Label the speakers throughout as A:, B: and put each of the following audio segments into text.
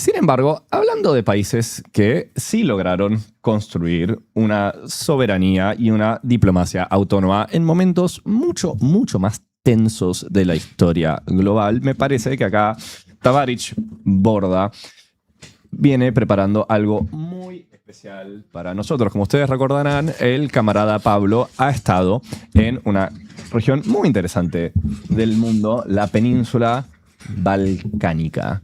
A: Sin embargo, hablando de países que sí lograron construir una soberanía y una diplomacia autónoma en momentos mucho, mucho más tensos de la historia global, me parece que acá Tavarich Borda viene preparando algo muy especial para nosotros. Como ustedes recordarán, el camarada Pablo ha estado en una región muy interesante del mundo, la península balcánica.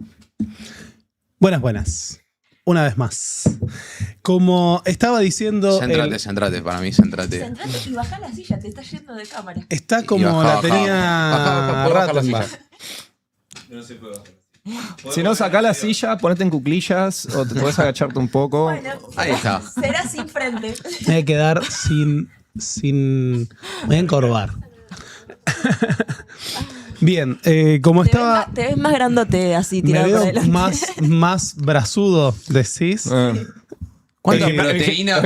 B: Buenas. Una vez más. Como estaba diciendo...
C: Centrate, para mí, centrate.
D: Centrate y bajá la silla, te está yendo de cámara.
B: Está como la tenía Rattenbach.
E: No se puede bajar.
A: Si no, sacá la silla, ponete en cuclillas o te podés agacharte un poco.
D: Bueno,
C: Ahí está.
D: será sin frente.
B: Me voy a quedar sin... Me voy a encorvar. Bien, como estaba...
D: Te ves más grandote así
B: Me
D: tirado por
B: veo
D: adelante.
B: más brazudo, decís.
C: ¿Cuánta proteína?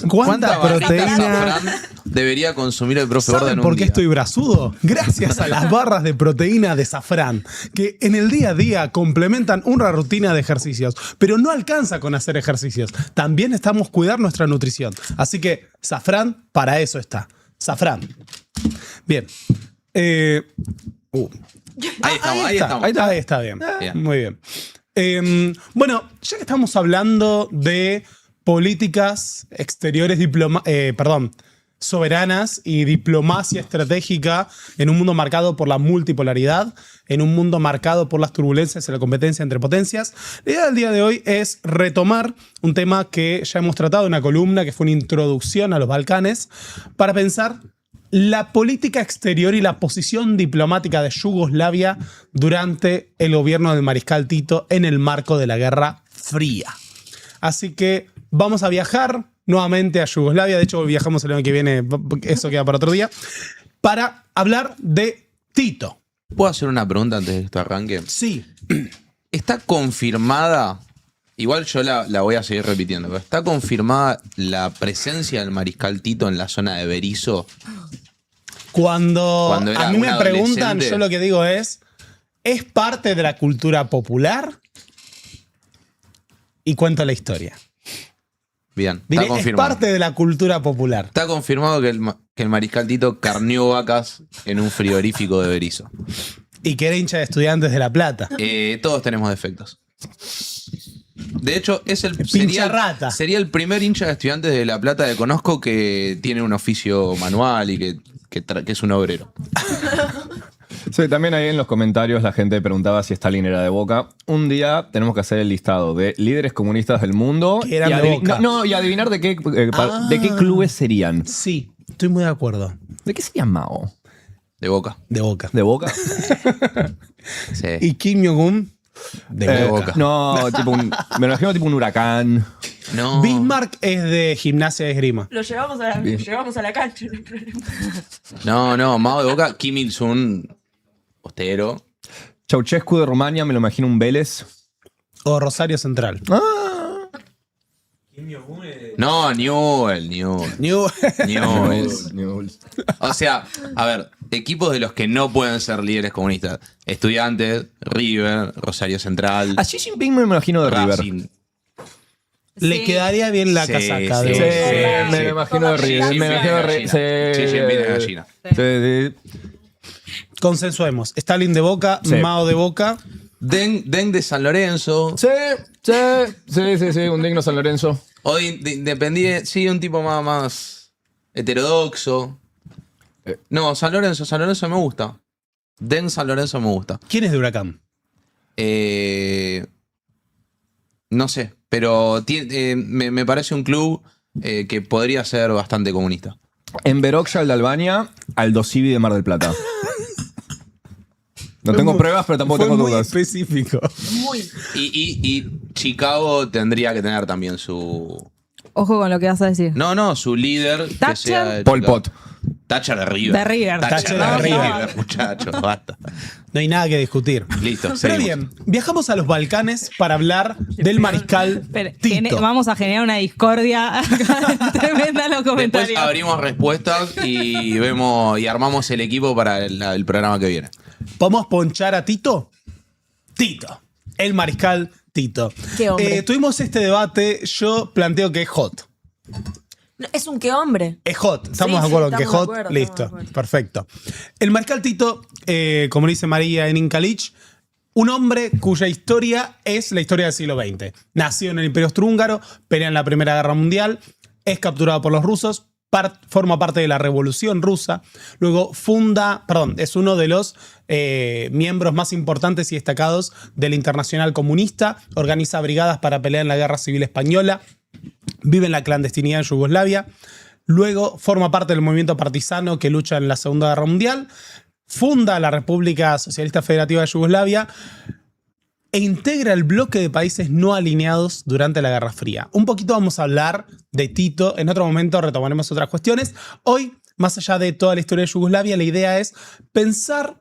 B: ¿Cuánta
C: barrita
B: proteína?
C: Safran debería consumir el profe Borda
B: ¿Saben
C: en un
B: por qué
C: día?
B: estoy brazudo? Gracias a las barras de proteína de Safran, que en el día a día complementan una rutina de ejercicios, pero no alcanza con hacer ejercicios. También estamos cuidar nuestra nutrición. Así que Safran, para eso está. Safran. Bien.
C: Ahí estamos.
B: Ahí está bien.
C: Bien.
B: Muy bien. Bueno, ya que estamos hablando de políticas exteriores soberanas y diplomacia estratégica en un mundo marcado por la multipolaridad, en un mundo marcado por las turbulencias y la competencia entre potencias, la idea del día de hoy es retomar un tema que ya hemos tratado en una columna, que fue una introducción a los Balcanes, para pensar la política exterior y la posición diplomática de Yugoslavia durante el gobierno del mariscal Tito en el marco de la Guerra Fría. Así que vamos a viajar nuevamente a Yugoslavia. De hecho, viajamos el año que viene, eso queda para otro día, para hablar de Tito.
C: ¿Puedo hacer una pregunta antes de que esto arranque?
B: Sí.
C: ¿Está confirmada, igual yo la voy a seguir repitiendo, pero está confirmada la presencia del mariscal Tito en la zona de Berisso?
B: Cuando
C: era
B: a mí
C: un
B: me preguntan,
C: adolescente.
B: yo lo que digo ¿es parte de la cultura popular? Y cuento la historia.
C: Bien,
B: Diré,
C: está
B: es
C: confirmado.
B: parte de la cultura popular.
C: Está confirmado que el mariscal Tito carneó vacas en un frigorífico de Berisso.
B: Y que era hincha de Estudiantes de La Plata.
C: Todos tenemos defectos. De hecho,
B: Pincharrata.
C: sería el primer hincha de Estudiantes de La Plata que conozco que tiene un oficio manual y que es un obrero.
A: Sí, también ahí en los comentarios la gente preguntaba si Stalin era de Boca. Un día tenemos que hacer el listado de líderes comunistas del mundo
B: Que eran de Boca.
A: y adivinar de qué clubes serían.
B: Sí, estoy muy de acuerdo.
A: ¿De qué sería Mao?
C: De Boca.
B: De Boca.
A: ¿De Boca?
C: Sí.
B: Y Kim Jong-un, de Boca.
A: No, me lo imagino tipo un huracán.
C: No.
B: Bismarck es de Gimnasia de Esgrima.
D: Lo llevamos a la cancha, no hay problema.
C: No, Mao de Boca, Kim Il-sung, postero.
A: Ceausescu de Rumania, me lo imagino un Vélez.
B: O Rosario Central.
C: No, Newell. O sea, a ver, equipos de los que no pueden ser líderes comunistas. Estudiantes, River, Rosario Central,
A: A Xi Jinping me lo imagino de River.
C: Racing.
B: Le
D: Sí.
B: quedaría bien la
C: Sí,
B: casaca.
C: sí,
B: de
A: Sí,
B: Boca.
A: me lo imagino de River. Me lo imagino de River.
C: Xi Jinping de gallina.
A: Sí.
B: Consensuemos. Stalin de Boca,
A: Sí.
B: Mao de Boca.
C: Deng de San Lorenzo.
A: Sí, un digno San Lorenzo.
C: O de Independiente, sí, un tipo más heterodoxo. No, San Lorenzo me gusta. Deng San Lorenzo me gusta.
B: ¿Quién es de Huracán?
C: No sé, pero me parece un club que podría ser bastante comunista.
A: En Verokshal de Albania, Aldo Civi de Mar del Plata. No tengo pruebas, pero tampoco
B: Fue
A: tengo
B: muy
A: dudas.
B: específico.
D: Muy.
C: Y Chicago tendría que tener también su...
F: Ojo con lo que vas a decir.
C: No, su líder. Que
F: Thatcher.
C: sea de
A: Pol
C: Chicago.
A: Pot.
C: Thatcher de River.
F: De River.
B: Thatcher de River.
C: Muchachos, basta.
B: No hay nada que discutir.
C: Listo,
B: Pero
C: seguimos.
B: bien, viajamos a los Balcanes para hablar del mariscal
F: Pero,
B: Tito.
F: vamos a generar una discordia tremenda en los
C: Después
F: comentarios.
C: abrimos respuestas y vemos y armamos el equipo para el programa que viene.
B: ¿Podemos ponchar a Tito? Tito, el mariscal Tito.
D: Qué hombre.
B: Tuvimos este debate, yo planteo que es hot.
D: No, es un qué hombre.
B: Es hot, estamos
D: Sí,
B: de
D: sí,
B: acuerdo en que
D: estamos de
B: hot,
D: acuerdo,
B: listo,
D: estamos de acuerdo.
B: perfecto. El Mariscal Tito, como dice María en Incalich, un hombre cuya historia es la historia del siglo XX. Nació en el Imperio Austrohúngaro, pelea en la Primera Guerra Mundial, es capturado por los rusos, forma parte de la Revolución Rusa, luego es uno de los miembros más importantes y destacados del Internacional Comunista, organiza brigadas para pelear en la Guerra Civil Española, vive en la clandestinidad en Yugoslavia, luego forma parte del movimiento partisano que lucha en la Segunda Guerra Mundial, funda la República Socialista Federativa de Yugoslavia e integra el bloque de países no alineados durante la Guerra Fría. Un poquito vamos a hablar de Tito, en otro momento retomaremos otras cuestiones. Hoy, más allá de toda la historia de Yugoslavia, la idea es pensar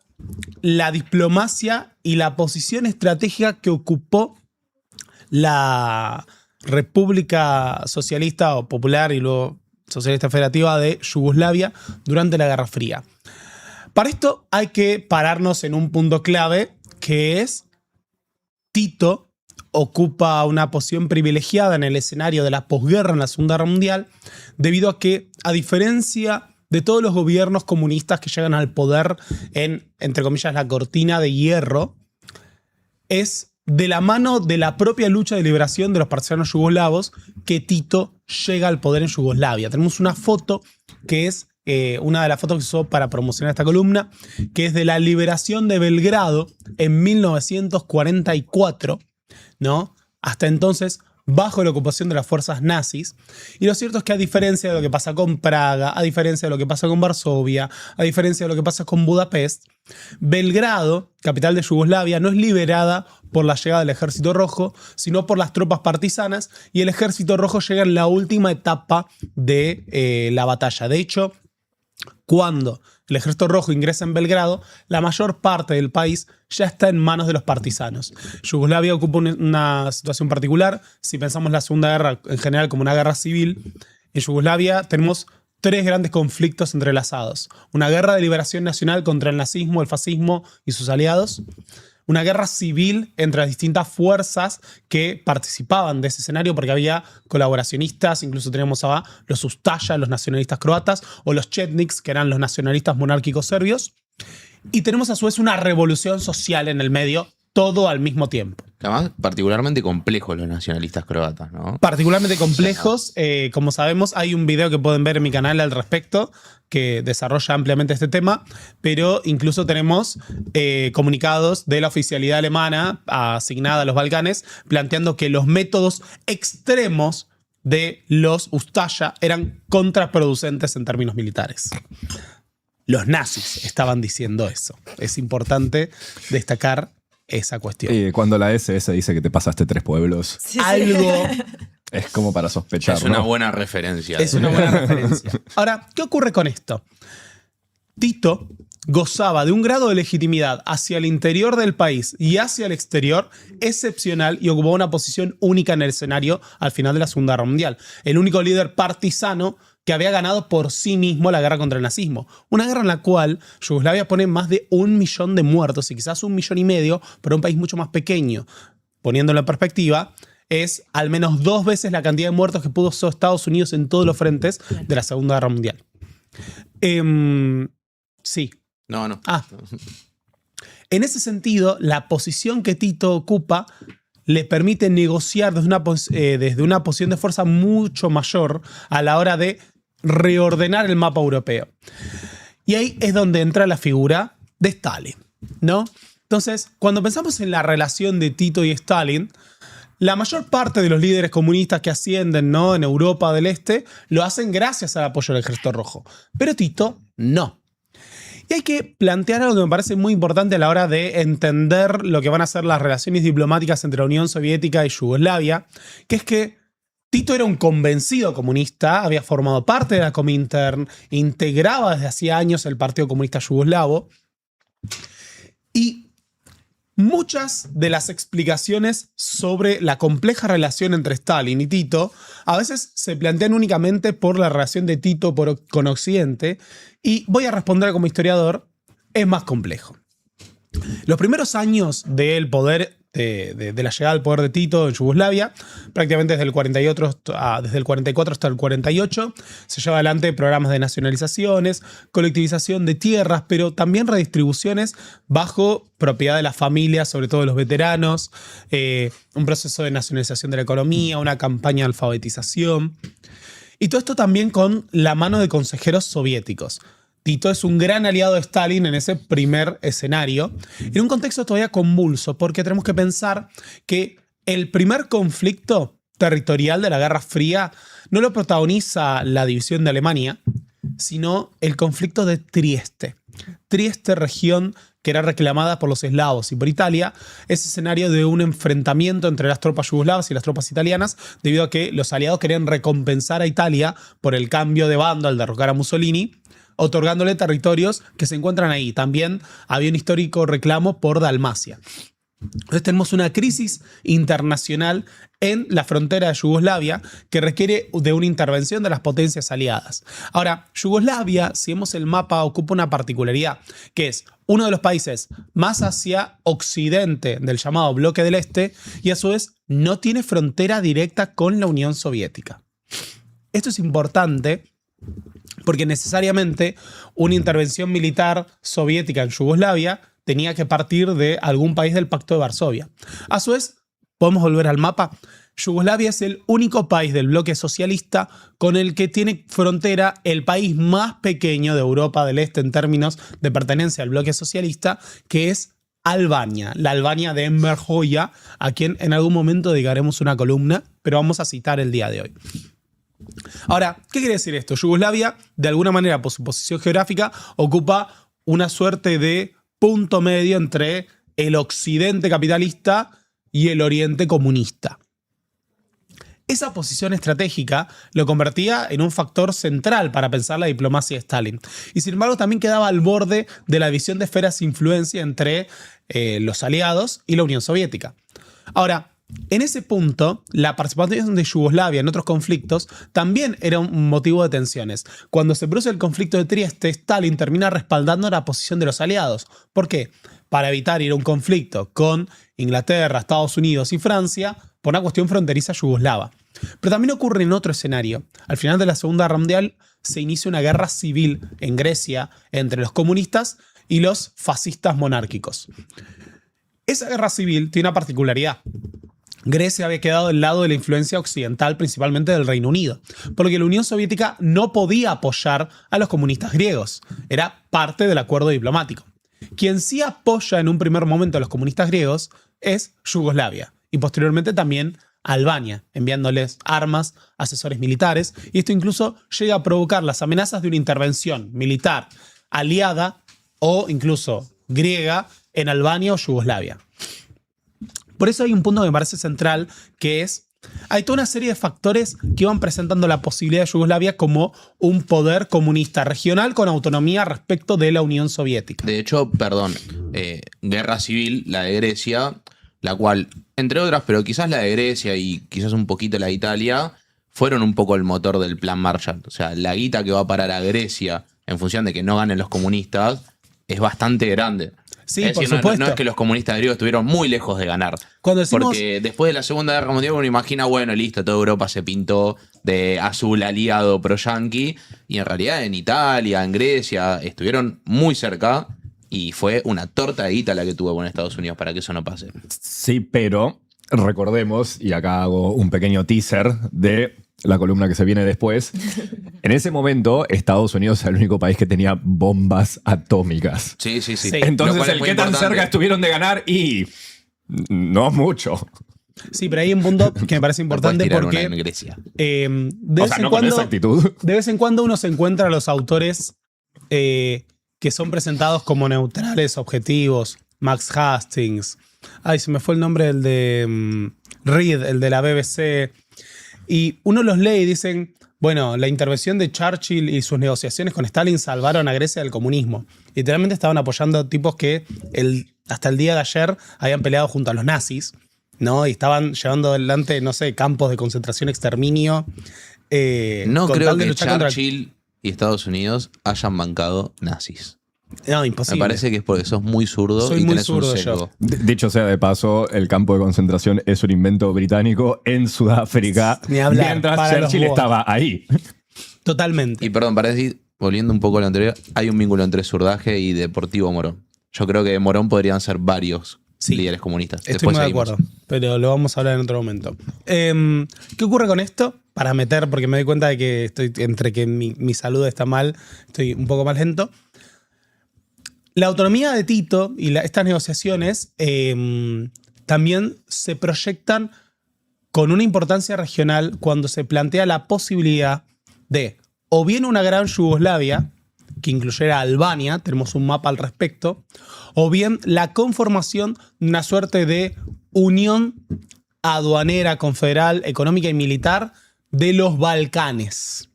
B: la diplomacia y la posición estratégica que ocupó la República Socialista o Popular y luego Socialista Federativa de Yugoslavia durante la Guerra Fría. Para esto hay que pararnos en un punto clave, que es Tito ocupa una posición privilegiada en el escenario de la posguerra en la Segunda Guerra Mundial, debido a que, a diferencia de todos los gobiernos comunistas que llegan al poder en, entre comillas, la cortina de hierro, es de la mano de la propia lucha de liberación de los partisanos yugoslavos que Tito llega al poder en Yugoslavia. Tenemos una foto que es una de las fotos que se usó para promocionar esta columna, que es de la liberación de Belgrado en 1944, ¿no? Hasta entonces bajo la ocupación de las fuerzas nazis. Y lo cierto es que, a diferencia de lo que pasa con Praga, a diferencia de lo que pasa con Varsovia, a diferencia de lo que pasa con Budapest, Belgrado, capital de Yugoslavia, no es liberada por la llegada del Ejército Rojo, sino por las tropas partisanas, y el Ejército Rojo llega en la última etapa de la batalla. De hecho, cuando el Ejército Rojo ingresa en Belgrado, la mayor parte del país ya está en manos de los partisanos. Yugoslavia ocupa una situación particular. Si pensamos la Segunda Guerra en general como una guerra civil, en Yugoslavia tenemos tres grandes conflictos entrelazados. Una guerra de liberación nacional contra el nazismo, el fascismo y sus aliados. Una guerra civil entre las distintas fuerzas que participaban de ese escenario, porque había colaboracionistas, incluso tenemos a los Ustaša, los nacionalistas croatas, o los Chetniks, que eran los nacionalistas monárquicos serbios. Y tenemos a su vez una revolución social en el medio, todo al mismo tiempo.
C: Además, particularmente complejos los nacionalistas croatas, ¿no?
B: Particularmente complejos. Como sabemos, hay un video que pueden ver en mi canal al respecto que desarrolla ampliamente este tema, pero incluso tenemos comunicados de la oficialidad alemana asignada a los Balcanes planteando que los métodos extremos de los Ustaša eran contraproducentes en términos militares. Los nazis estaban diciendo eso. Es importante destacar esa cuestión.
A: Cuando la SS dice que te pasaste 3 pueblos,
D: Sí, sí.
B: Algo
A: es como para sospechar,
C: Es una
A: ¿no?
C: buena referencia.
B: es una buena referencia. Ahora, ¿qué ocurre con esto? Tito gozaba de un grado de legitimidad hacia el interior del país y hacia el exterior excepcional, y ocupaba una posición única en el escenario al final de la Segunda Guerra Mundial. El único líder partisano que había ganado por sí mismo la guerra contra el nazismo. Una guerra en la cual Yugoslavia pone más de 1 millón de muertos y quizás 1,5 millones para un país mucho más pequeño. Poniéndolo en perspectiva, es al menos 2 veces la cantidad de muertos que pudo ser Estados Unidos en todos los frentes de la Segunda Guerra Mundial. Sí.
C: No.
B: En ese sentido, la posición que Tito ocupa le permite negociar desde una posición de fuerza mucho mayor a la hora de reordenar el mapa europeo. Y ahí es donde entra la figura de Stalin, ¿no? Entonces, cuando pensamos en la relación de Tito y Stalin, la mayor parte de los líderes comunistas que ascienden, ¿no?, en Europa del Este lo hacen gracias al apoyo del Ejército Rojo. Pero Tito no. Y hay que plantear algo que me parece muy importante a la hora de entender lo que van a ser las relaciones diplomáticas entre la Unión Soviética y Yugoslavia, que es que Tito era un convencido comunista, había formado parte de la Comintern, integraba desde hacía años el Partido Comunista Yugoslavo, y muchas de las explicaciones sobre la compleja relación entre Stalin y Tito a veces se plantean únicamente por la relación de Tito con Occidente, y voy a responder como historiador, es más complejo. Los primeros años del poder de la llegada al poder de Tito en Yugoslavia. Prácticamente desde el 44 hasta el 48 se lleva adelante programas de nacionalizaciones, colectivización de tierras, pero también redistribuciones bajo propiedad de las familias, sobre todo de los veteranos, un proceso de nacionalización de la economía, una campaña de alfabetización. Y todo esto también con la mano de consejeros soviéticos. Tito es un gran aliado de Stalin en ese primer escenario, en un contexto todavía convulso, porque tenemos que pensar que el primer conflicto territorial de la Guerra Fría no lo protagoniza la división de Alemania, sino el conflicto de Trieste. Trieste, región que era reclamada por los eslavos y por Italia, es escenario de un enfrentamiento entre las tropas yugoslavas y las tropas italianas, debido a que los aliados querían recompensar a Italia por el cambio de bando al derrocar a Mussolini, otorgándole territorios que se encuentran ahí. También había un histórico reclamo por Dalmacia. Entonces tenemos una crisis internacional en la frontera de Yugoslavia que requiere de una intervención de las potencias aliadas. Ahora, Yugoslavia, si vemos el mapa, ocupa una particularidad, que es uno de los países más hacia occidente del llamado bloque del Este y a su vez no tiene frontera directa con la Unión Soviética. Esto es importante porque necesariamente una intervención militar soviética en Yugoslavia tenía que partir de algún país del Pacto de Varsovia. A su vez, podemos volver al mapa. Yugoslavia es el único país del bloque socialista con el que tiene frontera el país más pequeño de Europa del Este en términos de pertenencia al bloque socialista, que es Albania, la Albania de Enver Hoxha, a quien en algún momento dedicaremos una columna, pero vamos a citar el día de hoy. Ahora, ¿qué quiere decir esto? Yugoslavia, de alguna manera, por su posición geográfica, ocupa una suerte de punto medio entre el occidente capitalista y el oriente comunista. Esa posición estratégica lo convertía en un factor central para pensar la diplomacia de Stalin. Y sin embargo, también quedaba al borde de la visión de esferas de influencia entre los aliados y la Unión Soviética. Ahora, en ese punto, la participación de Yugoslavia en otros conflictos también era un motivo de tensiones. Cuando se produce el conflicto de Trieste, Stalin termina respaldando la posición de los aliados. ¿Por qué? Para evitar ir a un conflicto con Inglaterra, Estados Unidos y Francia por una cuestión fronteriza yugoslava. Pero también ocurre en otro escenario. Al final de la Segunda Guerra Mundial se inicia una guerra civil en Grecia entre los comunistas y los fascistas monárquicos. Esa guerra civil tiene una particularidad. Grecia había quedado del lado de la influencia occidental, principalmente del Reino Unido, porque la Unión Soviética no podía apoyar a los comunistas griegos. Era parte del acuerdo diplomático. Quien sí apoya en un primer momento a los comunistas griegos es Yugoslavia y posteriormente también Albania, enviándoles armas, asesores militares, y esto incluso llega a provocar las amenazas de una intervención militar aliada o incluso griega en Albania o Yugoslavia. Por eso hay un punto que me parece central, que es, hay toda una serie de factores que iban presentando la posibilidad de Yugoslavia como un poder comunista regional con autonomía respecto de la Unión Soviética.
C: De hecho, guerra civil, la de Grecia, la cual, entre otras, pero quizás la de Grecia y quizás un poquito la de Italia, fueron un poco el motor del plan Marshall. O sea, la guita que va a parar a Grecia en función de que no ganen los comunistas es bastante grande.
B: Sí,
C: es
B: por
C: decir,
B: supuesto.
C: No es que los comunistas griegos estuvieron muy lejos de ganar.
B: Cuando decimos,
C: porque después de la Segunda Guerra Mundial uno imagina, bueno, listo, toda Europa se pintó de azul aliado pro-yanqui, y en realidad en Italia, en Grecia, estuvieron muy cerca y fue una torta de guita la que tuvo con Estados Unidos para que eso no pase.
A: Sí, pero recordemos, y acá hago un pequeño teaser de la columna que se viene después. En ese momento, Estados Unidos era el único país que tenía bombas atómicas.
C: Sí.
B: Sí.
A: Entonces, el qué tan cerca estuvieron de ganar y no mucho.
B: sí, pero hay un punto que me parece importante porque
C: en Grecia.
B: de
A: O sea, no con esa actitud.
B: de vez en cuando uno se encuentra a los autores que son presentados como neutrales, objetivos. Max Hastings. Ay, se me fue el nombre del de Reed, el de la BBC. Y uno los lee y dicen, bueno, la intervención de Churchill y sus negociaciones con Stalin salvaron a Grecia del comunismo. Literalmente estaban apoyando tipos que hasta el día de ayer habían peleado junto a los nazis, ¿no? Y estaban llevando adelante, no sé, campos de concentración, exterminio.
C: No
B: con
C: creo
B: tal de
C: que
B: luchar contra-
C: Churchill y Estados Unidos hayan bancado nazis.
B: No,
C: Me
B: imposible.
C: parece que es porque sos muy zurdo
B: Soy
C: y
B: muy
C: tenés
B: zurdo
C: un
B: yo.
C: sesgo.
A: Dicho sea de paso, el campo de concentración es un invento británico en Sudáfrica,
B: Ni hablar,
A: mientras
B: para los
A: Churchill
B: bonos.
A: estaba ahí.
B: Totalmente.
C: Y perdón, para decir, volviendo un poco a lo anterior, hay un vínculo entre Surdaje y Deportivo Morón. Yo creo que de Morón podrían ser varios
B: Sí.
C: líderes comunistas.
B: Estoy
C: Después
B: muy de
C: seguimos.
B: acuerdo, pero lo vamos a hablar en otro momento. ¿Qué ocurre con esto? Para meter, porque me doy cuenta de que estoy entre que mi salud está mal, estoy un poco más lento. La autonomía de Tito y estas negociaciones también se proyectan con una importancia regional cuando se plantea la posibilidad de o bien una gran Yugoslavia, que incluyera Albania, tenemos un mapa al respecto, o bien la conformación de una suerte de unión aduanera, confederal, económica y militar de los Balcanes.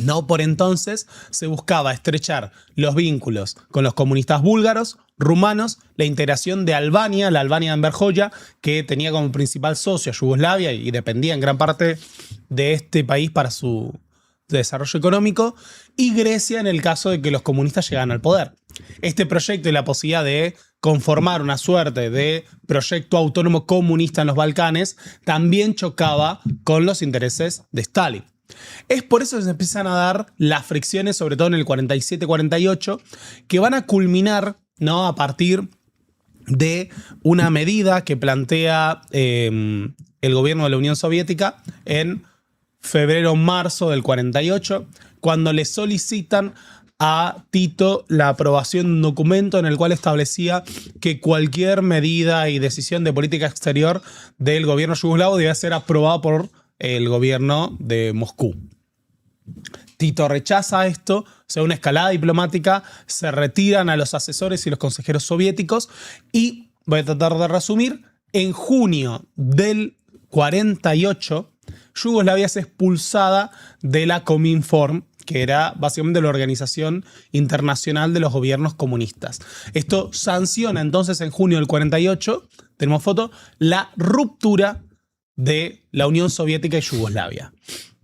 B: No por entonces se buscaba estrechar los vínculos con los comunistas búlgaros, rumanos, la integración de Albania, la Albania de Enver Hoxha, que tenía como principal socio a Yugoslavia y dependía en gran parte de este país para su desarrollo económico, y Grecia en el caso de que los comunistas llegaran al poder. Este proyecto y la posibilidad de conformar una suerte de proyecto autónomo comunista en los Balcanes también chocaba con los intereses de Stalin. Es por eso que se empiezan a dar las fricciones, sobre todo en el 47-48, que van a culminar, ¿no?, a partir de una medida que plantea el gobierno de la Unión Soviética en febrero-marzo del 48, cuando le solicitan a Tito la aprobación de un documento en el cual establecía que cualquier medida y decisión de política exterior del gobierno yugoslavo debía ser aprobada por el gobierno de Moscú. Tito rechaza esto, se da una escalada diplomática, se retiran a los asesores y los consejeros soviéticos y, voy a tratar de resumir, en junio del 48, Yugoslavia es expulsada de la Cominform, que era básicamente la organización internacional de los gobiernos comunistas. Esto sanciona entonces en junio del 48, tenemos foto, la ruptura de la Unión Soviética y Yugoslavia.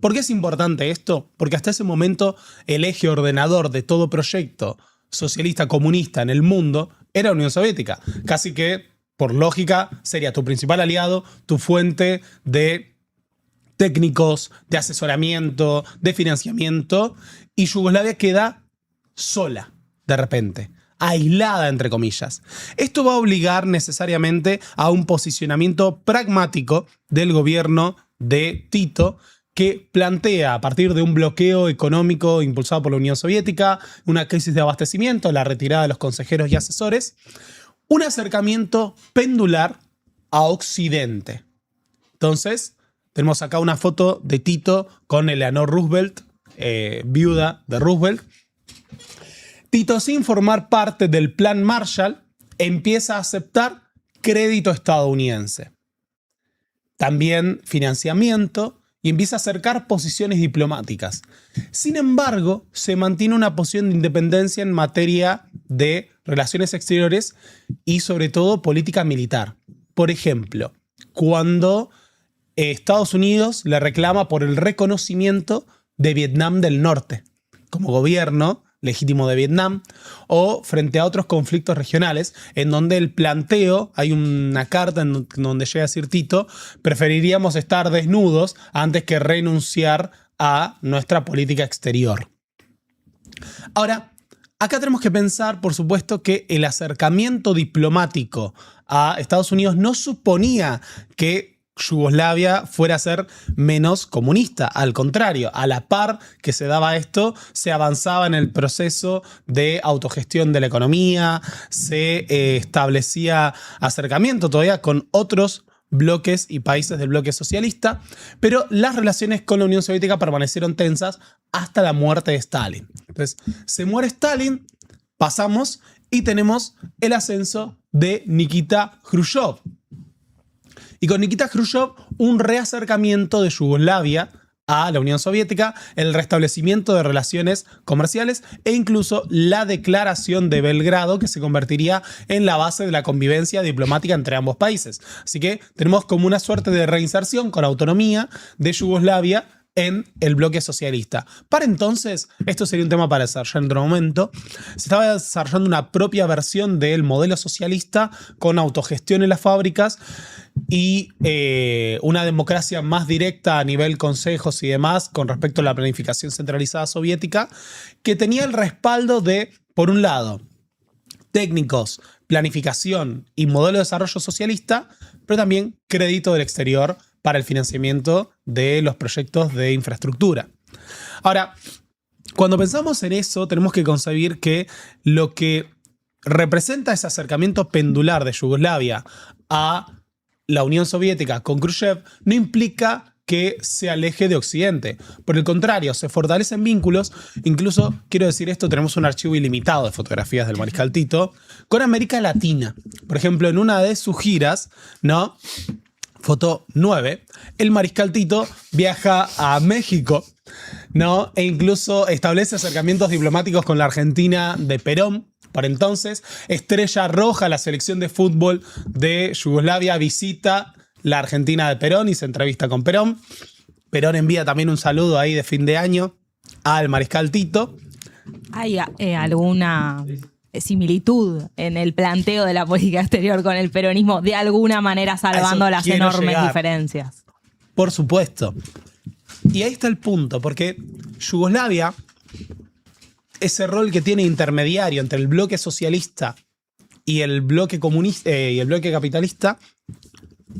B: ¿Por qué es importante esto? Porque hasta ese momento el eje ordenador de todo proyecto socialista comunista en el mundo era la Unión Soviética. Casi que, por lógica, sería tu principal aliado, tu fuente de técnicos, de asesoramiento, de financiamiento, y Yugoslavia queda sola, de repente, aislada, entre comillas. Esto va a obligar necesariamente a un posicionamiento pragmático del gobierno de Tito, que plantea, a partir de un bloqueo económico impulsado por la Unión Soviética, una crisis de abastecimiento, la retirada de los consejeros y asesores, un acercamiento pendular a Occidente. Entonces, tenemos acá una foto de Tito con Eleanor Roosevelt, viuda de Roosevelt. Tito, sin formar parte del Plan Marshall, empieza a aceptar crédito estadounidense. También financiamiento, y empieza a acercar posiciones diplomáticas. Sin embargo, se mantiene una posición de independencia en materia de relaciones exteriores y sobre todo política militar. Por ejemplo, cuando Estados Unidos le reclama por el reconocimiento de Vietnam del Norte como gobierno legítimo de Vietnam, o frente a otros conflictos regionales, en donde el planteo, hay una carta en donde llega a decir Tito, preferiríamos estar desnudos antes que renunciar a nuestra política exterior. Ahora, acá tenemos que pensar, por supuesto, que el acercamiento diplomático a Estados Unidos no suponía que Yugoslavia fuera a ser menos comunista. Al contrario, a la par que se daba esto, se avanzaba en el proceso de autogestión de la economía, se establecía acercamiento todavía con otros bloques y países del bloque socialista, pero las relaciones con la Unión Soviética permanecieron tensas hasta la muerte de Stalin. Entonces, se muere Stalin, pasamos y tenemos el ascenso de Nikita Khrushchev. Y con Nikita Khrushchev, un reacercamiento de Yugoslavia a la Unión Soviética, el restablecimiento de relaciones comerciales e incluso la declaración de Belgrado, que se convertiría en la base de la convivencia diplomática entre ambos países. Así que tenemos como una suerte de reinserción con autonomía de Yugoslavia en el bloque socialista. Para entonces, esto sería un tema para desarrollar en otro momento, se estaba desarrollando una propia versión del modelo socialista con autogestión en las fábricas y una democracia más directa a nivel consejos y demás con respecto a la planificación centralizada soviética, que tenía el respaldo de, por un lado, técnicos, planificación y modelo de desarrollo socialista, pero también crédito del exterior para el financiamiento de los proyectos de infraestructura. Ahora, cuando pensamos en eso, tenemos que concebir que lo que representa ese acercamiento pendular de Yugoslavia a la Unión Soviética con Khrushchev no implica que se aleje de Occidente. Por el contrario, se fortalecen vínculos. Incluso, quiero decir esto, tenemos un archivo ilimitado de fotografías del Mariscal Tito con América Latina. Por ejemplo, en una de sus giras, ¿no? Foto 9, el Mariscal Tito viaja a México, ¿no? E incluso establece acercamientos diplomáticos con la Argentina de Perón. Para entonces, Estrella Roja, la selección de fútbol de Yugoslavia, visita la Argentina de Perón y se entrevista con Perón. Perón envía también un saludo ahí de fin de año al Mariscal Tito.
F: ¿Hay alguna similitud en el planteo de la política exterior con el peronismo, de alguna manera salvando las enormes diferencias?
B: Por supuesto. Y ahí está el punto, porque Yugoslavia, ese rol que tiene intermediario entre el bloque socialista y el bloque comunista y el bloque capitalista,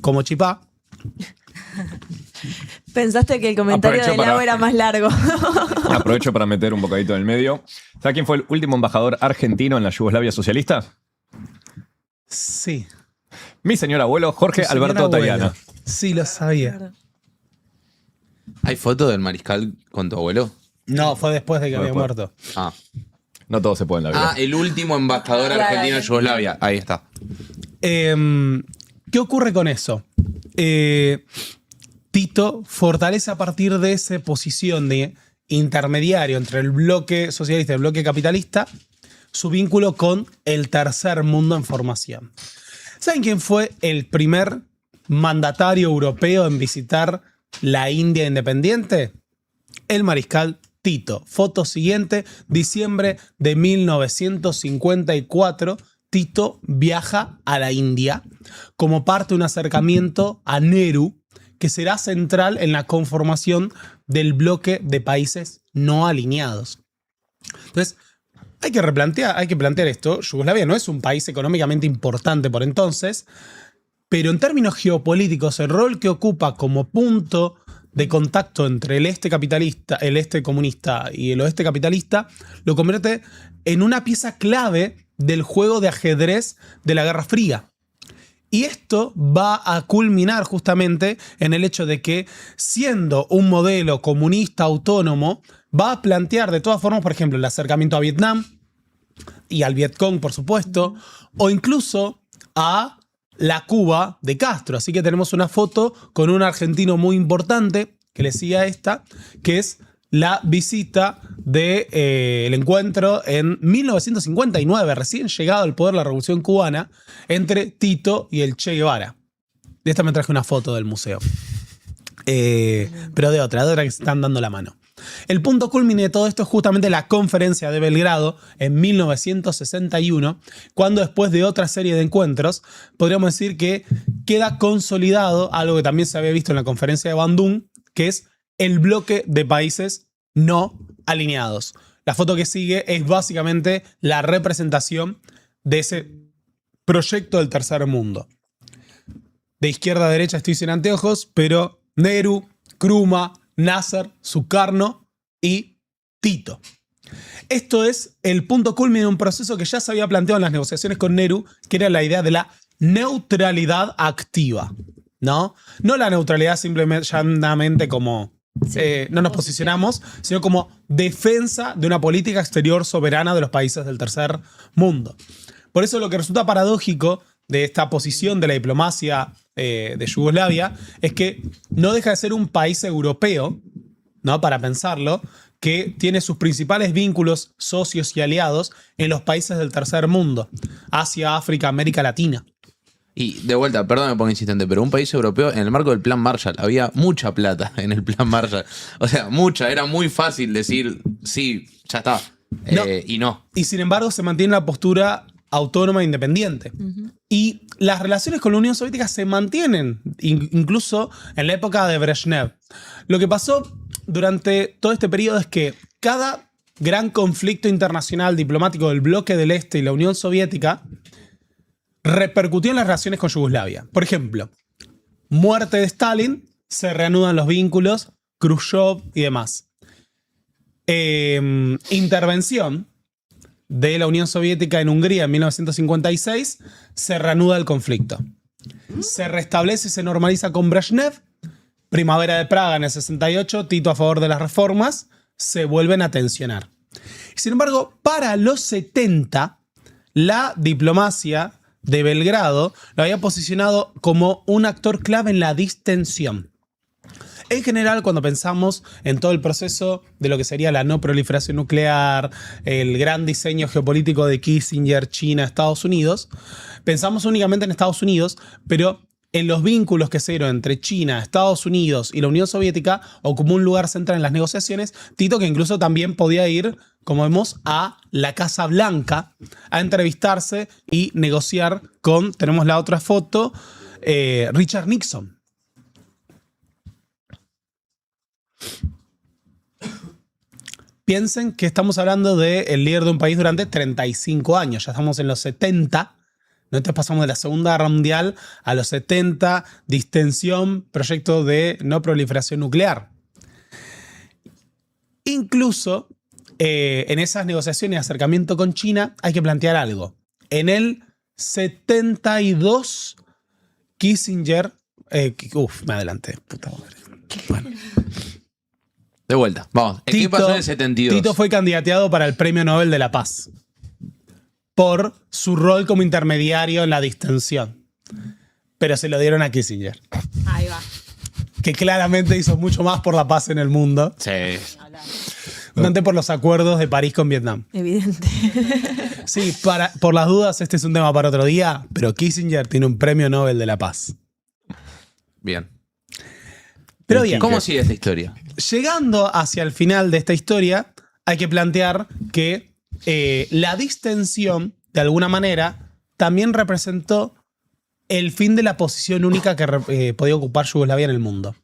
B: como Chipá.
D: Pensaste que el comentario de Lau era más largo.
A: Aprovecho para meter un bocadito en el medio. ¿Sabes quién fue el último embajador argentino en la Yugoslavia socialista?
B: Sí.
A: Mi señor abuelo, Jorge Alberto Tayana.
B: Sí, lo sabía.
C: ¿Hay foto del Mariscal con tu abuelo?
B: No, fue después de que
A: Fue
B: había
A: después.
B: muerto.
C: Ah.
A: No todo se puede en la vida.
C: Ah, el último embajador argentino en Yugoslavia. Ahí está.
B: ¿Qué ocurre con eso? Tito fortalece a partir de esa posición de intermediario entre el bloque socialista y el bloque capitalista su vínculo con el tercer mundo en formación. ¿Saben quién fue el primer mandatario europeo en visitar la India independiente? El Mariscal Tito. Foto siguiente, diciembre de 1954. Tito viaja a la India como parte de un acercamiento a Nehru que será central en la conformación del bloque de países no alineados. Entonces, hay que plantear esto. Yugoslavia no es un país económicamente importante por entonces, pero en términos geopolíticos, el rol que ocupa como punto de contacto entre el este capitalista, el este comunista y el oeste capitalista, lo convierte en una pieza clave del juego de ajedrez de la Guerra Fría. Y esto va a culminar justamente en el hecho de que, siendo un modelo comunista autónomo, va a plantear de todas formas, por ejemplo, el acercamiento a Vietnam y al Vietcong, por supuesto, o incluso a la Cuba de Castro. Así que tenemos una foto con un argentino muy importante, que le sigue a esta, que es la visita del encuentro en 1959, recién llegado al poder la Revolución Cubana, entre Tito y el Che Guevara. De esta me traje una foto del museo. Pero de otra que se están dando la mano. El punto culmine de todo esto es justamente la conferencia de Belgrado en 1961, cuando después de otra serie de encuentros, podríamos decir que queda consolidado algo que también se había visto en la conferencia de Bandung, que es el bloque de países no alineados. La foto que sigue es básicamente la representación de ese proyecto del tercer mundo. De izquierda a derecha estoy sin anteojos, pero Nehru, Krumah, Nasser, Sukarno y Tito. Esto es el punto culmine de un proceso que ya se había planteado en las negociaciones con Nehru, que era la idea de la neutralidad activa, ¿no? No la neutralidad simplemente llanamente como no nos posicionamos, sino como defensa de una política exterior soberana de los países del tercer mundo. Por eso lo que resulta paradójico de esta posición de la diplomacia de Yugoslavia es que no deja de ser un país europeo, ¿no? Para pensarlo, que tiene sus principales vínculos socios y aliados en los países del tercer mundo, Asia, África, América Latina.
C: Y de vuelta, perdón me pongo insistente, pero un país europeo en el marco del Plan Marshall, había mucha plata en el Plan Marshall. O sea, mucha, era muy fácil decir, sí, ya está.
B: No.
C: Y no.
B: Y sin embargo se mantiene una postura autónoma e independiente. Y las relaciones con la Unión Soviética se mantienen, incluso en la época de Brezhnev. Lo que pasó durante todo este periodo es que cada gran conflicto internacional diplomático del bloque del Este y la Unión Soviética repercutió en las relaciones con Yugoslavia. Por ejemplo, muerte de Stalin, se reanudan los vínculos, Khrushchev y demás. Intervención de la Unión Soviética en Hungría en 1956, se reanuda el conflicto. Se restablece y se normaliza con Brezhnev. Primavera de Praga en el 68, Tito a favor de las reformas, se vuelven a tensionar. Sin embargo, para los 70, la diplomacia de Belgrado lo había posicionado como un actor clave en la distensión. En general, cuando pensamos en todo el proceso de lo que sería la no proliferación nuclear, el gran diseño geopolítico de Kissinger, China, Estados Unidos, pensamos únicamente en Estados Unidos, pero en los vínculos que se dieron entre China, Estados Unidos y la Unión Soviética ocupó un lugar central en las negociaciones. Tito, que incluso también podía ir, como vemos, a la Casa Blanca a entrevistarse y negociar con, tenemos la otra foto, Richard Nixon. Piensen que estamos hablando del líder de un país durante 35 años. Ya estamos en los 70. Nosotros pasamos de la Segunda Guerra Mundial a los 70, distensión, proyecto de no proliferación nuclear. Incluso en esas negociaciones y acercamiento con China hay que plantear algo. En el 72, Kissinger... me adelanté, puta madre. Bueno.
C: De vuelta, vamos. ¿Qué pasó en el 72?
B: Tito fue candidateado para el Premio Nobel de la Paz por su rol como intermediario en la distensión. Pero se lo dieron a Kissinger.
F: Ahí va.
B: Que claramente hizo mucho más por la paz en el mundo.
C: Sí.
B: No ante por los acuerdos de París con Vietnam.
D: Evidente.
B: Sí, por las dudas, este es un tema para otro día, pero Kissinger tiene un Premio Nobel de la Paz.
C: Bien.
B: Pero bien,
C: ¿Cómo sigue esta historia?
B: llegando hacia el final de esta historia, hay que plantear que la distensión, de alguna manera, también representó el fin de la posición única que podía ocupar Yugoslavia en el mundo.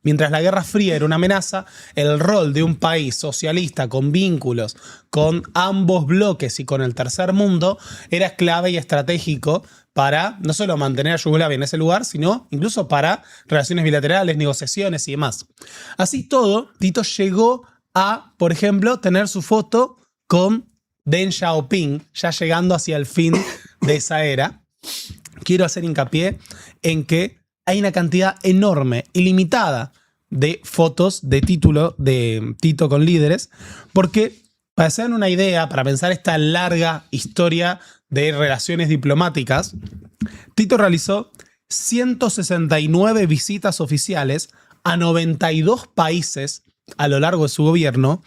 B: Mientras la Guerra Fría era una amenaza, el rol de un país socialista con vínculos con ambos bloques y con el tercer mundo era clave y estratégico para no solo mantener a Yugoslavia en ese lugar, sino incluso para relaciones bilaterales, negociaciones y demás. Así todo, Tito llegó a, por ejemplo, tener su foto con Deng Xiaoping, ya llegando hacia el fin de esa era. Quiero hacer hincapié en que hay una cantidad enorme, ilimitada, de fotos de Tito con líderes, porque para hacer una idea, para pensar esta larga historia de relaciones diplomáticas, Tito realizó 169 visitas oficiales a 92 países a lo largo de su gobierno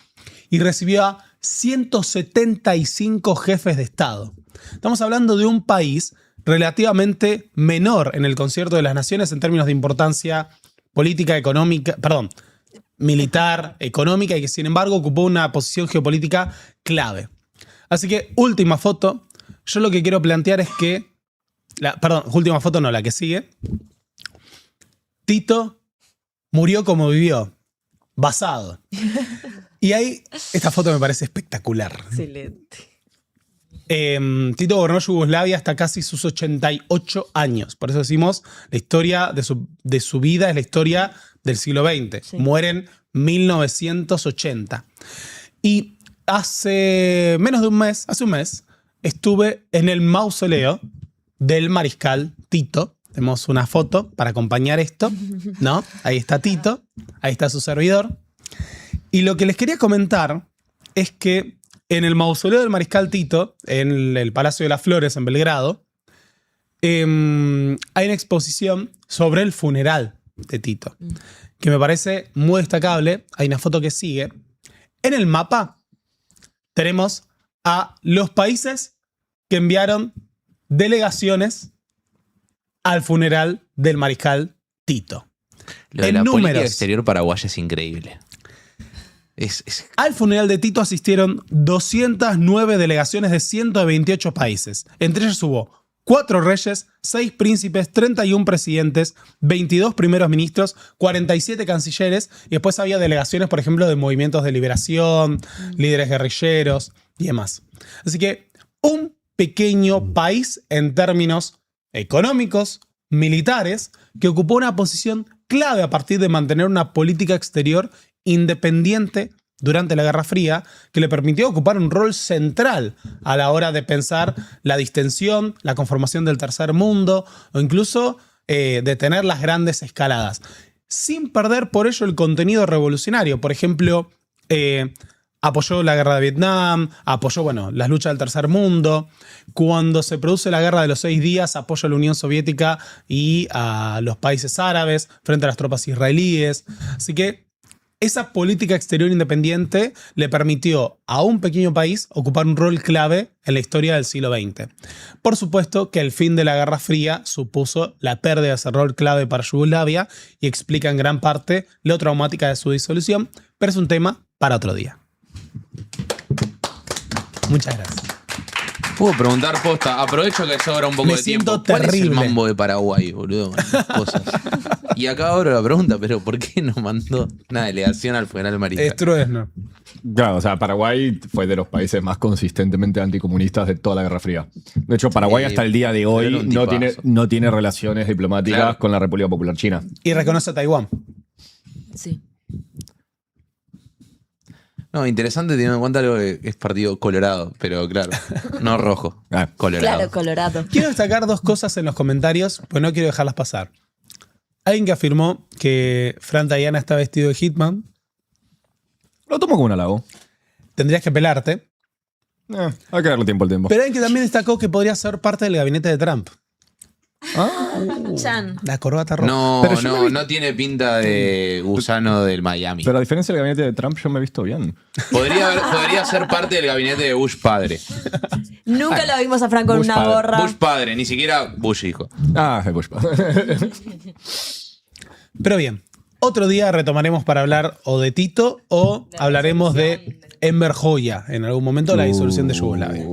B: y recibió a 175 jefes de Estado. Estamos hablando de un país relativamente menor en el concierto de las naciones en términos de importancia política, económica, militar, económica, y que sin embargo ocupó una posición geopolítica clave. Así que, última foto. Yo lo que quiero plantear es que... última foto no, la que sigue. Tito murió como vivió, basado. Y ahí, esta foto me parece espectacular.
D: Excelente.
B: Tito gobernó Yugoslavia hasta casi sus 88 años. Por eso decimos, la historia de su vida es la historia del siglo XX.
D: Sí.
B: Muere en 1980. Y hace menos de un mes, hace un mes, estuve en el mausoleo del mariscal Tito. Tenemos una foto para acompañar esto, ¿no? Ahí está Tito, ahí está su servidor. Y lo que les quería comentar es que en el mausoleo del mariscal Tito, en el Palacio de las Flores, en Belgrado, hay una exposición sobre el funeral de Tito, que me parece muy destacable. Hay una foto que sigue. En el mapa tenemos a los países que enviaron delegaciones al funeral del mariscal Tito.
C: Lo de
B: En
C: la política
B: números.
C: exterior paraguaya es increíble.
B: Al funeral de Tito asistieron 209 delegaciones de 128 países. Entre ellos hubo 4 reyes, 6 príncipes, 31 presidentes, 22 primeros ministros, 47 cancilleres y después había delegaciones, por ejemplo, de movimientos de liberación, líderes guerrilleros y demás. Así que un pequeño país en términos económicos, militares, que ocupó una posición clave a partir de mantener una política exterior independiente durante la Guerra Fría, que le permitió ocupar un rol central a la hora de pensar la distensión, la conformación del tercer mundo o incluso detener las grandes escaladas, sin perder por ello el contenido revolucionario. Por ejemplo, apoyó la guerra de Vietnam, apoyó las luchas del tercer mundo. Cuando se produce la guerra de los 6 días, apoya a la Unión Soviética y a los países árabes frente a las tropas israelíes. Así que esa política exterior independiente le permitió a un pequeño país ocupar un rol clave en la historia del siglo XX. Por supuesto que el fin de la Guerra Fría supuso la pérdida de ese rol clave para Yugoslavia y explica en gran parte lo traumática de su disolución, pero es un tema para otro día. Muchas gracias.
C: Puedo preguntar posta, aprovecho que sobra un poco
B: Me
C: de
B: siento
C: tiempo. ¿Cuál es el
B: terrible.
C: mambo de Paraguay, boludo? Con esas cosas. Y acá abro la pregunta, pero ¿por qué no mandó una delegación al funeral mariscal?
B: Stroessner.
A: Claro, o sea, Paraguay fue de los países más consistentemente anticomunistas de toda la Guerra Fría. De hecho, Paraguay hasta el día de
C: era
A: hoy
C: un
A: no tiene relaciones diplomáticas
C: Claro.
A: con la República Popular China.
B: Y reconoce a Taiwán.
D: Sí.
C: No, interesante teniendo en cuenta algo que es partido colorado, pero claro, no rojo,
A: Ah,
C: colorado.
D: Claro, Colorado.
B: Quiero destacar 2 cosas en los comentarios, pues no quiero dejarlas pasar. Alguien que afirmó que Fran Tayana está vestido de Hitman.
A: Lo tomo como un halago.
B: Tendrías que pelarte.
A: Hay que darle tiempo al tiempo.
B: Pero alguien que también destacó que podría ser parte del gabinete de Trump.
D: Chan.
B: La corbata roja.
C: No,
A: Pero yo me vi-
C: no tiene pinta de gusano del Miami.
A: Pero a diferencia del gabinete de Trump, yo me he visto bien.
C: Podría ser parte del gabinete de Bush padre.
D: Nunca lo vimos a Frank con
A: Bush
D: una
A: padre.
D: gorra.
C: Bush padre, ni siquiera Bush hijo.
A: Es Bush.
B: Pero bien, otro día retomaremos para hablar o de Tito o hablaremos de Enver Hoxha en algún momento, la disolución de Yugoslavia.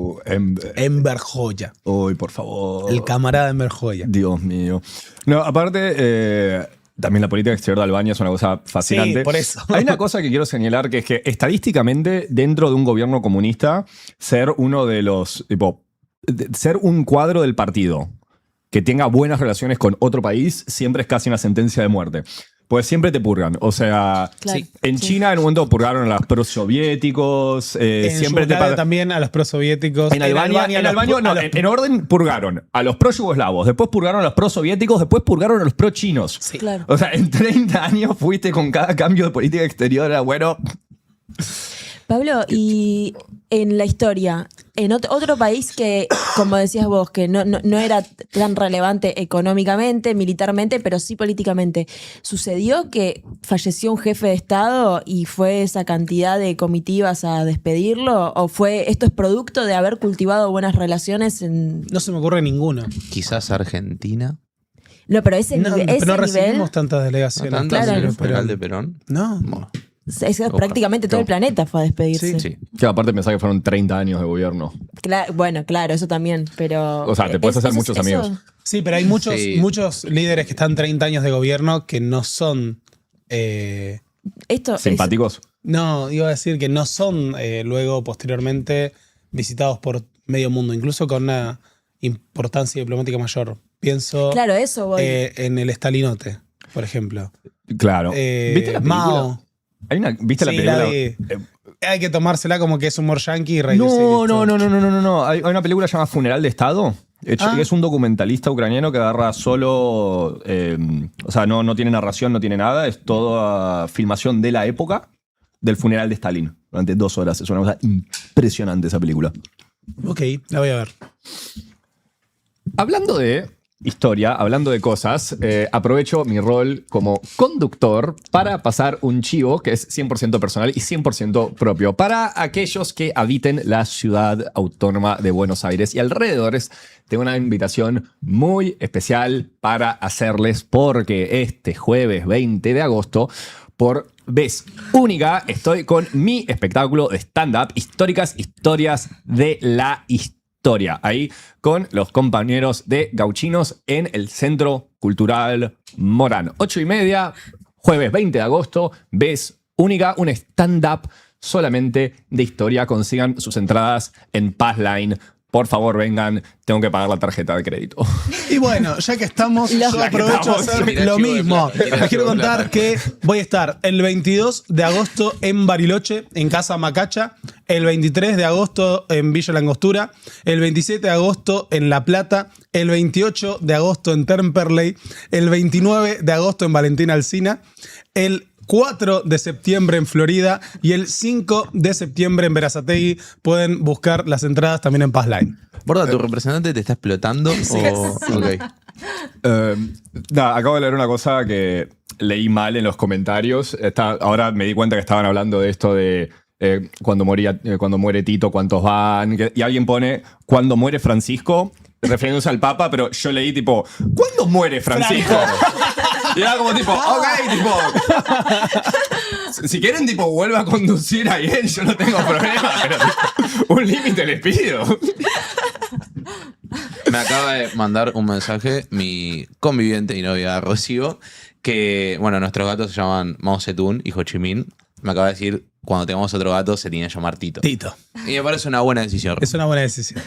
B: Enver Hoxha.
A: Uy, por favor.
B: El camarada Enver Hoxha.
A: Dios mío. No, aparte, también la política exterior de Albania es una cosa fascinante.
B: Sí, por eso.
A: Hay una cosa que quiero señalar, que es que estadísticamente, dentro de un gobierno comunista, ser uno de los, ser un cuadro del partido que tenga buenas relaciones con otro país, siempre es casi una sentencia de muerte. Pues siempre te purgan. O sea,
D: Claro.
A: en China en un momento purgaron a los prosoviéticos.
B: En
A: Siempre te
B: Yugoslavia también a los prosoviéticos.
A: en Albania, en orden purgaron a los pro-yugoslavos, después purgaron a los pro-soviéticos, después purgaron a los pro-chinos.
B: Sí.
D: Claro.
A: O sea, en 30 años fuiste con cada cambio de política exterior. Bueno,
D: Pablo, y en la historia, en otro país que, como decías vos, que no era tan relevante económicamente, militarmente, pero sí políticamente, ¿sucedió que falleció un jefe de Estado y fue esa cantidad de comitivas a despedirlo? ¿O esto es producto de haber cultivado buenas relaciones en...
B: No se me ocurre ninguno.
C: Quizás Argentina.
D: No, pero ese
B: No,
D: nivel...
B: pero no
D: ese nivel
B: recibimos tantas
C: ¿No
B: delegaciones.
C: tantas
D: Claro.
C: en el
B: Pero-
C: funeral de Perón?
B: No.
C: Bueno,
D: es prácticamente todo el planeta fue a despedirse.
C: sí.
A: que aparte pensaba que fueron 30 años de gobierno.
D: Bueno, claro, eso también, pero...
A: O sea, te puedes hacer muchos amigos.
B: Sí, pero hay muchos,
C: Sí.
B: muchos líderes que están 30 años de gobierno que no son.
D: Esto es-
A: Simpáticos.
B: No, iba a decir que no son luego, posteriormente, visitados por medio mundo, incluso con una importancia diplomática mayor. Pienso
D: Claro, eso voy.
B: en el Estalinote, por ejemplo.
A: Claro. ¿Viste la película?
B: Mao.
A: ¿Viste la
B: Sí,
A: película?
B: la vi. Hay que tomársela como que es humor yankee y reírse y
A: No,
B: listo.
A: no. Hay una película llamada Funeral de Estado. Es un documentalista ucraniano que agarra solo. O sea, no tiene narración, no tiene nada. Es toda filmación de la época del funeral de Stalin. Durante 2 horas. Es una cosa impresionante esa película.
B: Ok, la voy a ver.
A: Hablando de historia, hablando de cosas, aprovecho mi rol como conductor para pasar un chivo que es 100% personal y 100% propio para aquellos que habiten la ciudad autónoma de Buenos Aires y alrededores. Tengo una invitación muy especial para hacerles porque este jueves 20 de agosto, por vez única, estoy con mi espectáculo de stand-up, Históricas Historias de la Historia, ahí con los compañeros de Gauchinos en el Centro Cultural Morán. 8:30, jueves 20 de agosto, vez única, un stand-up solamente de historia. Consigan sus entradas en Passline. Por favor, vengan, tengo que pagar la tarjeta de crédito.
B: Y bueno, ya que estamos, yo aprovecho a hacer lo mismo. Les quiero contar que voy a estar el 22 de agosto en Bariloche, en Casa Macacha, el 23 de agosto en Villa Langostura, el 27 de agosto en La Plata, el 28 de agosto en Temperley, el 29 de agosto en Valentina Alsina, el 4 de septiembre en Florida y el 5 de septiembre en Berazategui. Pueden buscar las entradas también en Passline.
C: Borda, ¿tu representante te está explotando? Ok.
A: Nada, acabo de leer una cosa que leí mal en los comentarios. Ahora me di cuenta que estaban hablando de esto de cuando muere Tito, ¿cuántos van? Y alguien pone, cuando muere Francisco, refiriéndose al Papa, pero yo leí tipo, ¿cuándo muere Francisco? Y era como tipo, ok, tipo, si quieren tipo vuelva a conducir a él, yo no tengo problema, pero tipo, un límite les pido.
C: Me acaba de mandar un mensaje mi conviviente y novia Rocío, que, bueno, nuestros gatos se llaman Mao Zedong y Ho Chi Minh. Me acaba de decir, cuando tengamos otro gato se tiene que llamar Tito.
B: Tito.
C: Y me parece una buena decisión.
B: Es una buena decisión.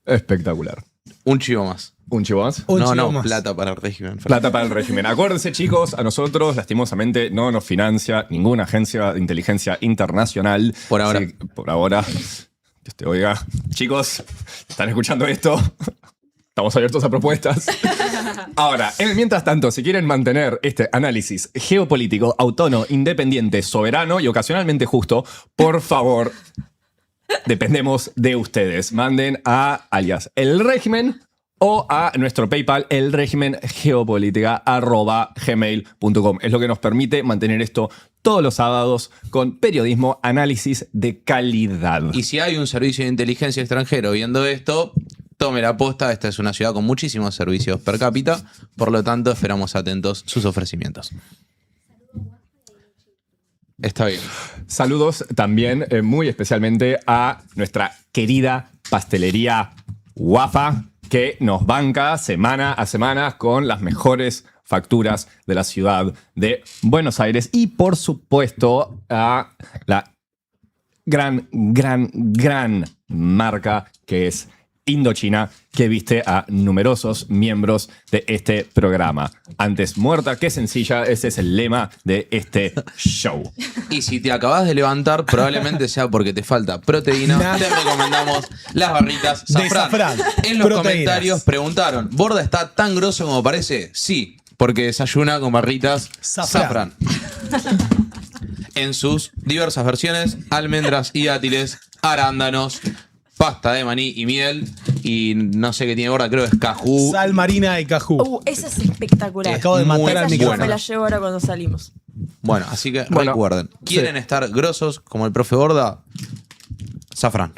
A: Espectacular.
C: Un chivo más.
A: ¿Un chivo más?
B: Un chivo
C: No,
B: más.
C: plata para el régimen.
A: Plata para el régimen. Acuérdense, chicos, a nosotros, lastimosamente, no nos financia ninguna agencia de inteligencia internacional.
C: Por ahora.
A: Sí, por ahora. Dios te oiga. Chicos, ¿están escuchando esto? Estamos abiertos a propuestas. Ahora, mientras tanto, si quieren mantener este análisis geopolítico, autónomo, independiente, soberano y ocasionalmente justo, por favor, dependemos de ustedes. Manden a alias El Régimen o a nuestro PayPal, elregimengeopolítica@gmail.com. Es lo que nos permite mantener esto todos los sábados con periodismo, análisis de calidad.
C: Y si hay un servicio de inteligencia extranjero viendo esto, tome la posta. Esta es una ciudad con muchísimos servicios per cápita. Por lo tanto, esperamos atentos sus ofrecimientos. Está bien.
A: Saludos también muy especialmente a nuestra querida pastelería Wafa, que nos banca semana a semana con las mejores facturas de la ciudad de Buenos Aires. Y por supuesto a la gran marca que es Indochina, que viste a numerosos miembros de este programa. Antes muerta que sencilla, ese es el lema de este show.
C: Y si te acabas de levantar, probablemente sea porque te falta proteína. Te recomendamos las barritas
B: De
C: Safran.
B: Safran.
C: En los
B: Proteínas.
C: comentarios preguntaron, ¿Borda está tan grosso como parece? Sí, porque desayuna con barritas
B: Safran.
C: En sus diversas versiones, almendras y dátiles, arándanos, pasta de maní y miel, y no sé qué tiene Borda, creo que es cajú.
B: Sal marina y cajú.
D: Esa es espectacular.
B: Acabo de matar
C: muy
B: al
D: Esa yo
B: micrófono.
D: me la llevo ahora cuando salimos.
C: Bueno, así que
A: Bueno,
C: recuerden, ¿quieren estar grosos como el profe Borda? Safran.